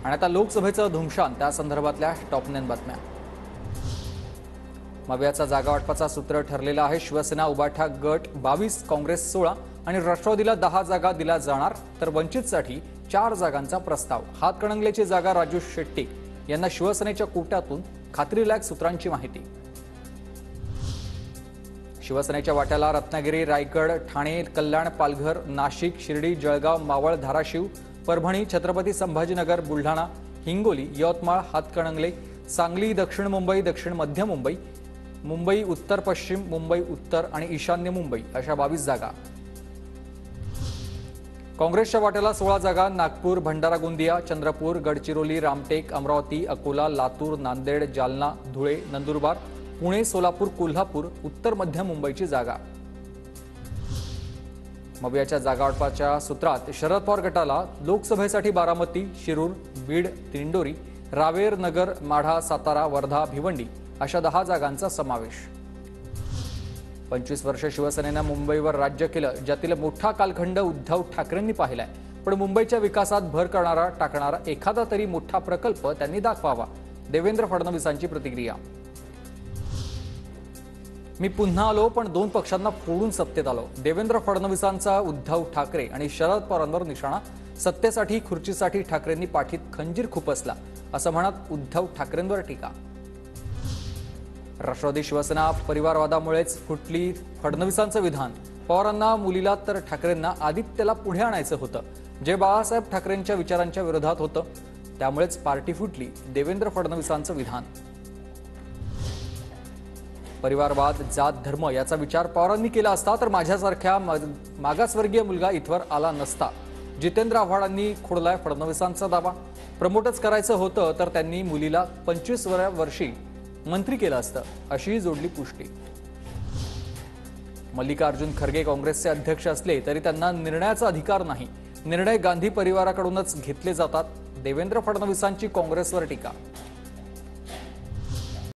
आणि आता लोकसभेचं धुमशान त्या संदर्भातल्या टॉप 9 बातम्या। मवियाचा जागा वाटपाचा सूत्र ठरलेला आहे। शिवसेना उबाठा गट 22, काँग्रेस 16 आणि राष्ट्रवादीला 10 जागा दिल्या जाणार, तर वंचितसाठी 4 जागांचा प्रस्ताव। हातकणंगलेची जागा राजू शेट्टी यांना शिवसेनेच्या कोट्यातून खात्रीलायक सूत्रांची माहिती। शिवसेनेच्या वाट्याला रत्नागिरी, रायगड, ठाणे, कल्याण, पालघर, नाशिक, शिर्डी, जळगाव, मावळ, धाराशिव, परभणी, छत्रपती संभाजीनगर, बुलढाणा, हिंगोली, यवतमाळ, हातकणंगले, सांगली, दक्षिण मुंबई, दक्षिण मध्य मुंबई, मुंबई उत्तर पश्चिम, मुंबई उत्तर आणि ईशान्य मुंबई अशा 22 जागा। काँग्रेसच्या वाट्याला 16 जागा। नागपूर, भंडारा, गोंदिया, चंद्रपूर, गडचिरोली, रामटेक, अमरावती, अकोला, लातूर, नांदेड, जालना, धुळे, नंदुरबार, पुणे, सोलापूर, कोल्हापूर, उत्तर मध्य मुंबईची जागा। मवियाच्या जागा वाटपाच्या सूत्रात शरद पवार गटाला लोकसभेसाठी बारामती, शिरूर, बीड, दिंडोरी, रावेर, नगर, माढा, सातारा, वर्धा, भिवंडी अशा 10 जागांचा समावेश। 25 वर्ष शिवसेनेनं मुंबईवर राज्य केलं, ज्यातील मोठा कालखंड उद्धव ठाकरेंनी पाहिलाय। पण मुंबईच्या विकासात भर टाकणारा एखादा तरी मोठा प्रकल्प त्यांनी दाखवावा। देवेंद्र फडणवीसांची प्रतिक्रिया। मी पुन्हा आलो, पण 2 पक्षांना फोडून सत्तेत आलो। देवेंद्र फडणवीसांचा उद्धव ठाकरे आणि शरद पवारांवर निशाणा। सत्तेसाठी, खुर्चीसाठी ठाकरेंनी पाठीत खंजीर खुपसला असं म्हणत उद्धव ठाकरेंवर टीका। राष्ट्रवादी शिवसेना परिवारवादामुळेच फुटली फडणवीसांचं विधान। पवारांना मुलीला तर ठाकरेंना आदित्यला पुढे आणायचं होतं, जे बाळासाहेब ठाकरेंच्या विचारांच्या विरोधात होतं, त्यामुळेच पार्टी फुटली, देवेंद्र फडणवीसांचं विधान। परिवारवाद, जात, धर्म याचा विचार पवारांनी केला असता तर माझ्यासारख्या मागासवर्गीय मुलगा इथवर आला नसता। जितेंद्र आव्हाडांनी खोडलाय फडणवीसांचा दावा। प्रमोटच करायचं होतं तर त्यांनी मुलीला 25व्या वर्षी मंत्री केलं असतं, अशी जोडली पुष्टी। मल्लिकार्जुन खरगे काँग्रेसचे अध्यक्ष असले तरी त्यांना निर्णयाचा अधिकार नाही। निर्णय गांधी परिवाराकडूनच घेतले जातात। देवेंद्र फडणवीसांची काँग्रेसवर टीका।